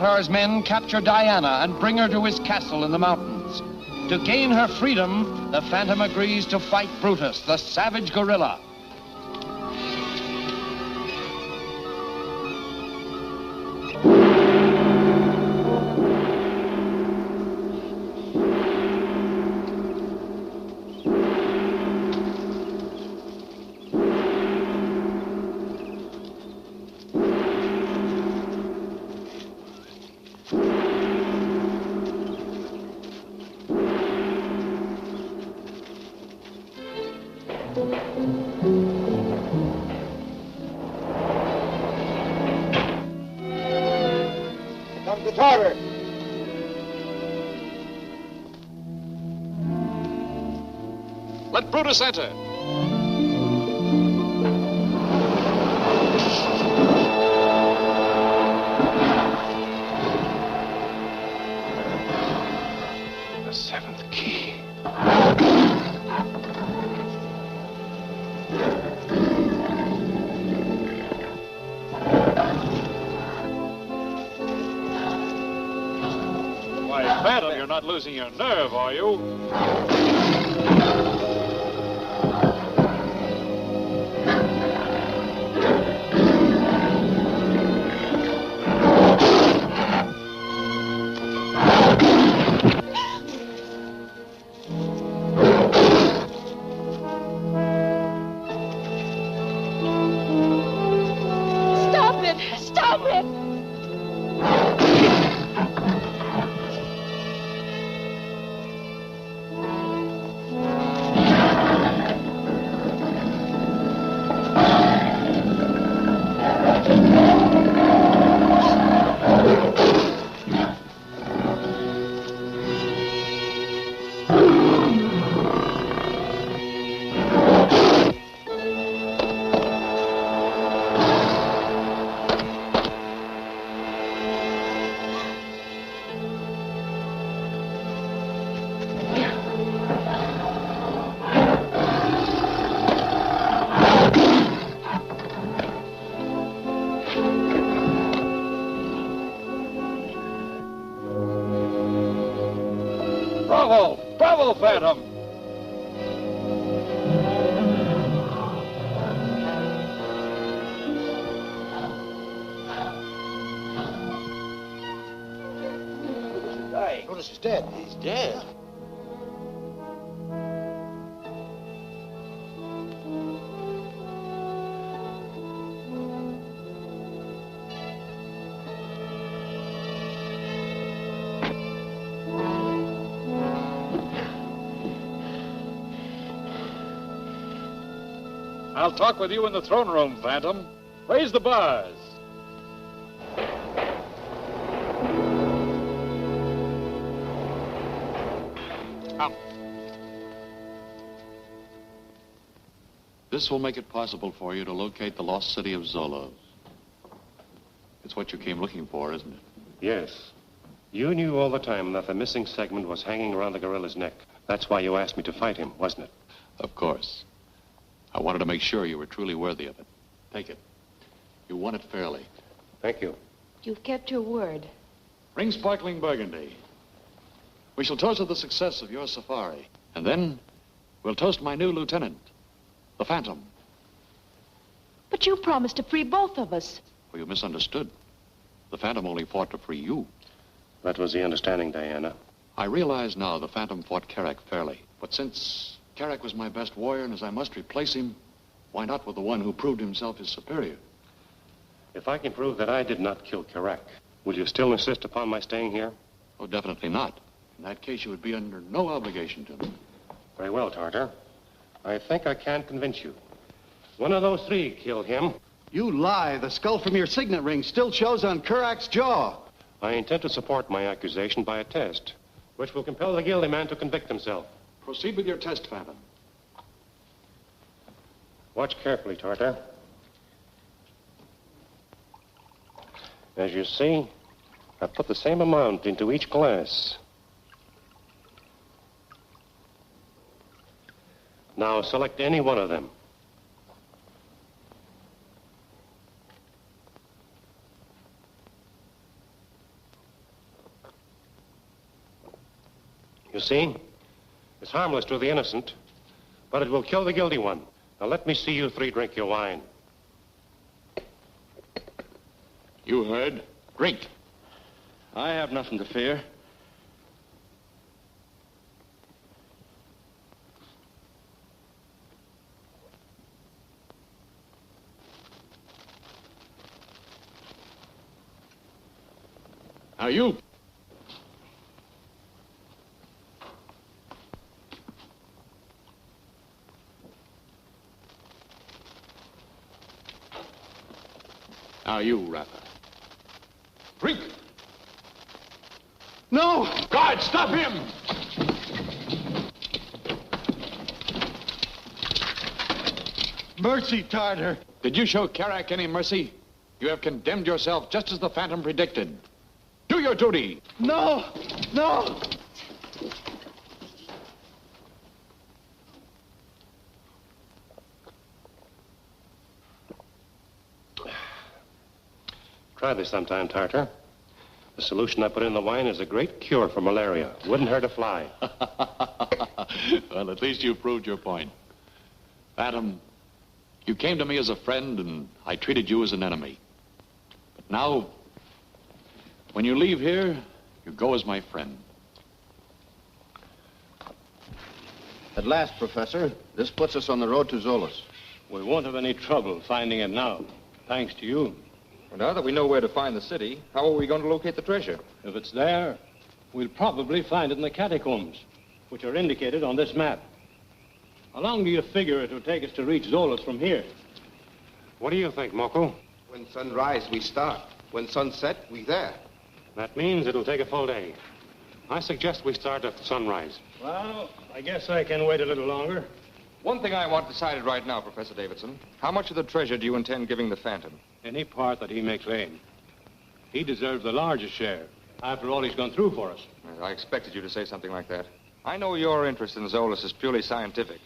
Flothower's men capture Diana and bring her to his castle in the mountains. To gain her freedom, the Phantom agrees to fight Brutus, the savage gorilla. Let Brutus enter. The seventh key. Why, Phantom, you're not losing your nerve, are you? Bravo, Phantom! Brutus is dead. He's dead. I'll talk with you in the throne room, Phantom. Raise the bars. Come. This will make it possible for you to locate the lost city of Zoloz. It's what you came looking for, isn't it? Yes. You knew all the time that the missing segment was hanging around the gorilla's neck. That's why you asked me to fight him, wasn't it? Of course. I wanted to make sure you were truly worthy of it. Take it. You won it fairly. Thank you. You've kept your word. Bring sparkling burgundy. We shall toast to the success of your safari. And then we'll toast my new lieutenant, the Phantom. But you promised to free both of us. Well, you misunderstood. The Phantom only fought to free you. That was the understanding, Diana. I realize now the Phantom fought Carrack fairly. But since Carrack was my best warrior, and as I must replace him, why not with the one who proved himself his superior? If I can prove that I did not kill Carrack, will you still insist upon my staying here? Oh, definitely not. In that case, you would be under no obligation to me. Very well, Tartar. I think I can convince you. One of those three killed him. You lie. The skull from your signet ring still shows on Carrack's jaw. I intend to support my accusation by a test, which will compel the guilty man to convict himself. Proceed with your test, Phantom. Watch carefully, Tartar. As you see, I've put the same amount into each glass. Now select any one of them. You see? It's harmless to the innocent, but it will kill the guilty one. Now let me see you three drink your wine. You heard. Drink. I have nothing to fear. Now you. Now you, Rapper. Drink! No! Guard, stop him! Mercy, Tartar. Did you show Carrack any mercy? You have condemned yourself just as the Phantom predicted. Do your duty! No! No! Try this sometime, Tartar. The solution I put in the wine is a great cure for malaria. Wouldn't hurt a fly. Well, at least you proved your point. Phantom, you came to me as a friend, and I treated you as an enemy. But now, when you leave here, you go as my friend. At last, Professor, this puts us on the road to Zoloz. We won't have any trouble finding it now, thanks to you. Well, now that we know where to find the city, how are we going to locate the treasure? If it's there, we'll probably find it in the catacombs, which are indicated on this map. How long do you figure it will take us to reach Zoloz from here? What do you think, Moko? When sunrise, we start. When sunset, we there. That means it'll take a full day. I suggest we start at sunrise. Well, I guess I can wait a little longer. One thing I want decided right now, Professor Davidson. How much of the treasure do you intend giving the Phantom? Any part that he may claim. He deserves the largest share, after all he's gone through for us. I expected you to say something like that. I know your interest in Zoloz is purely scientific,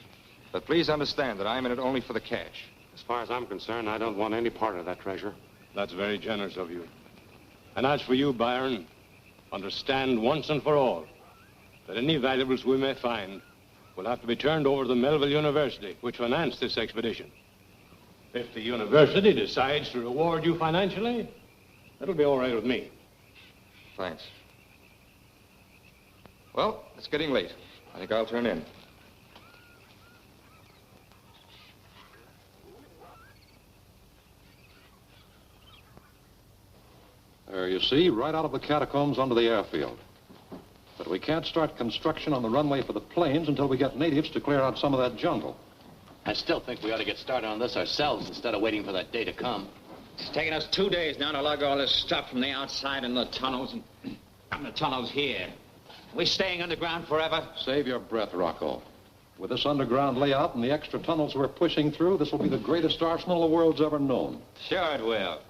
but please understand that I'm in it only for the cash. As far as I'm concerned, I don't want any part of that treasure. That's very generous of you. And as for you, Byron, understand once and for all that any valuables we may find will have to be turned over to the Melville University, which financed this expedition. If the university decides to reward you financially, that'll be all right with me. Thanks. Well, it's getting late. I think I'll turn in. There, you see, right out of the catacombs onto the airfield. But we can't start construction on the runway for the planes until we get natives to clear out some of that jungle. I still think we ought to get started on this ourselves instead of waiting for that day to come. It's taken us 2 days now to lug all this stuff from the outside in the tunnels and from the tunnels here. Are we staying underground forever? Save your breath, Rocco. With this underground layout and the extra tunnels we're pushing through, this will be the greatest arsenal the world's ever known. Sure it will.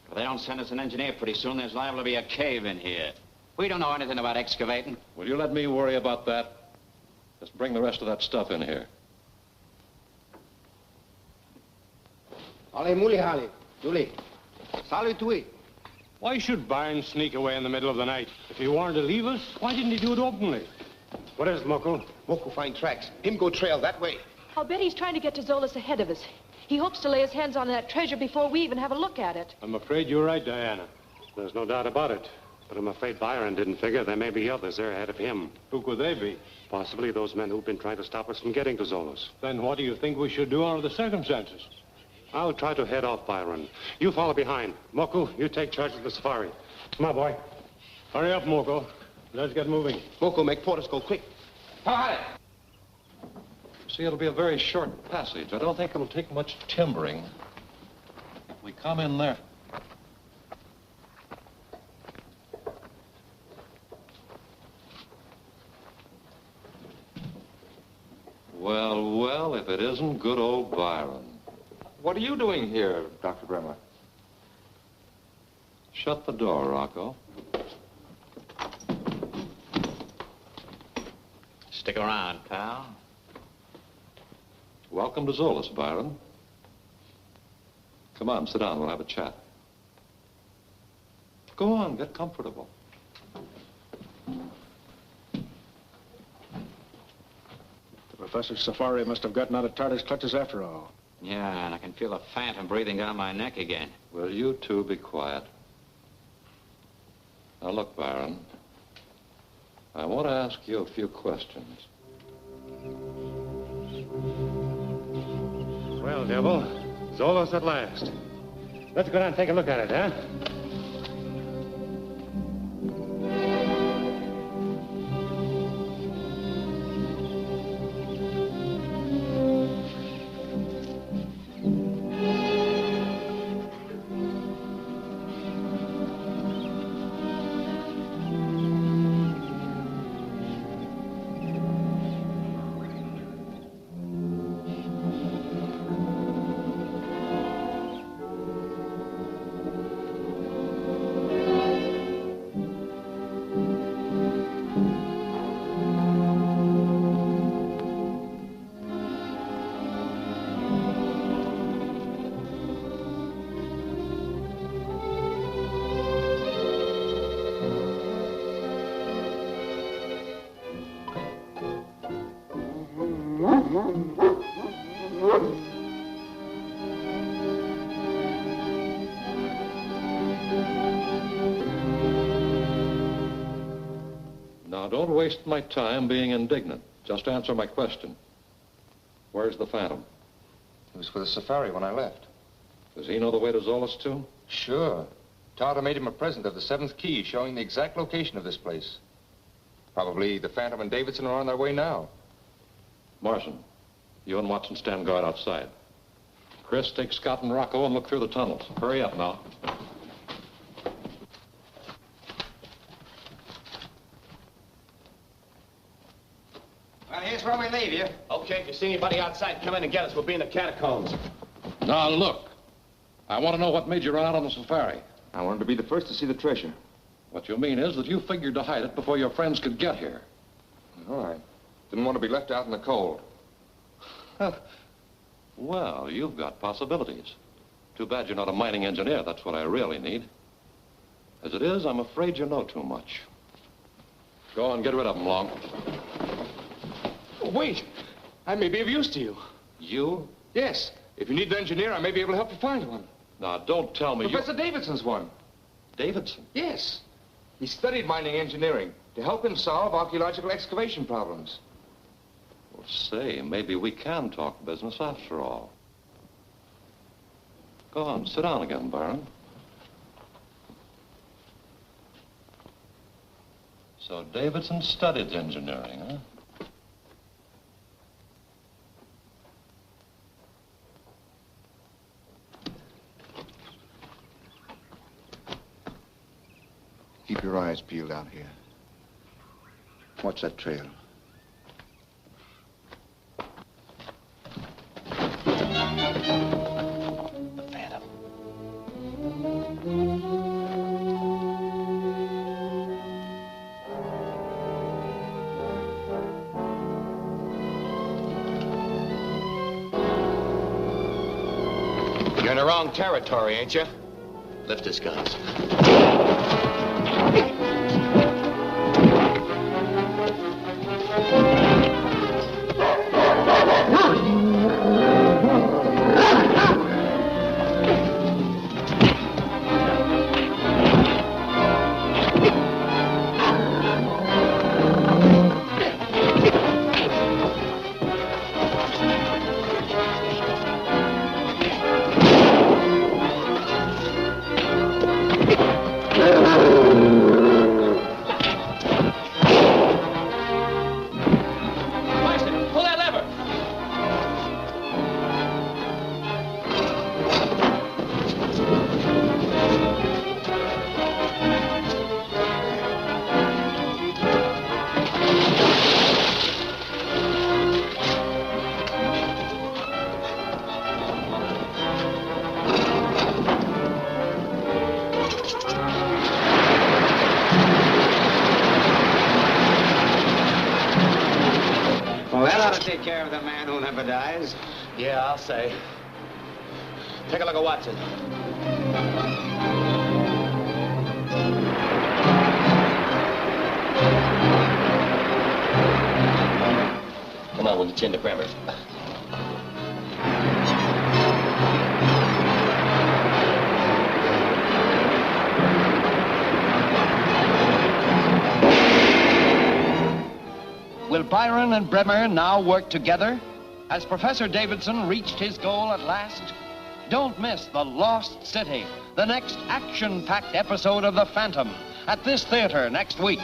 If they don't send us an engineer pretty soon, there's liable to be a cave in here. We don't know anything about excavating. Will you let me worry about that? Just bring the rest of that stuff in here. Allez, muli, hali. Julie. Salut, tui. Why should Byron sneak away in the middle of the night? If he wanted to leave us, why didn't he do it openly? What is it, Moko? Moko find tracks. Him go trail that way. I'll bet he's trying to get to Zoloz ahead of us. He hopes to lay his hands on that treasure before we even have a look at it. I'm afraid you're right, Diana. There's no doubt about it. But I'm afraid Byron didn't figure there may be others there ahead of him. Who could they be? Possibly those men who've been trying to stop us from getting to Zoloz. Then what do you think we should do under the circumstances? I'll try to head off Byron. You follow behind. Moko, you take charge of the safari. Come on, boy. Hurry up, Moko. Let's get moving. Moko, make Portis go quick. See, it'll be a very short passage. I don't think it'll take much timbering. If we come in there... Well, well, if it isn't good old Byron. What are you doing here, Dr. Bremmer? Shut the door, Rocco. Stick around, pal. Welcome to Zoloz, Byron. Come on, sit down. We'll have a chat. Go on, get comfortable. Professor Safari must have gotten out of Tartar's clutches after all. Yeah, and I can feel the phantom breathing down my neck again. Will you two be quiet? Now, look, Baron. I want to ask you a few questions. Well, Devil, Zoloz at last. Let's go down and take a look at it, huh? Now, don't waste my time being indignant. Just answer my question. Where's the Phantom? He was with the safari when I left. Does he know the way to Zoloz, too? Sure. Tartar made him a present of the 7th key showing the exact location of this place. Probably the Phantom and Davidson are on their way now. Morrison, you and Watson stand guard outside. Chris, take Scott and Rocco and look through the tunnels. Hurry up now. Well, here's where we leave you. Okay, if you see anybody outside, come in and get us. We'll be in the catacombs. Now, look. I want to know what made you run out on the safari. I wanted to be the first to see the treasure. What you mean is that you figured to hide it before your friends could get here. All right. Didn't want to be left out in the cold. Well, you've got possibilities. Too bad you're not a mining engineer. That's what I really need. As it is, I'm afraid you know too much. Go on, get rid of them, Long. Oh, wait. I may be of use to you. You? Yes. If you need an engineer, I may be able to help you find one. Now, don't tell me Professor Davidson's one. Davidson? Yes. He studied mining engineering to help him solve archaeological excavation problems. Well, say, maybe we can talk business after all. Go on, sit down again, Baron. So Davidson studied engineering, huh? Keep your eyes peeled out here. Watch that trail. The Phantom. You're in the wrong territory, ain't you? Lift his guns. Take care of the man who never dies. Yeah, I'll say. Take a look at Watson. Come on, we'll get you into Bremmer. Will Byron and Bremmer now work together? Has Professor Davidson reached his goal at last? Don't miss The Lost City, the next action-packed episode of The Phantom, at this theater next week.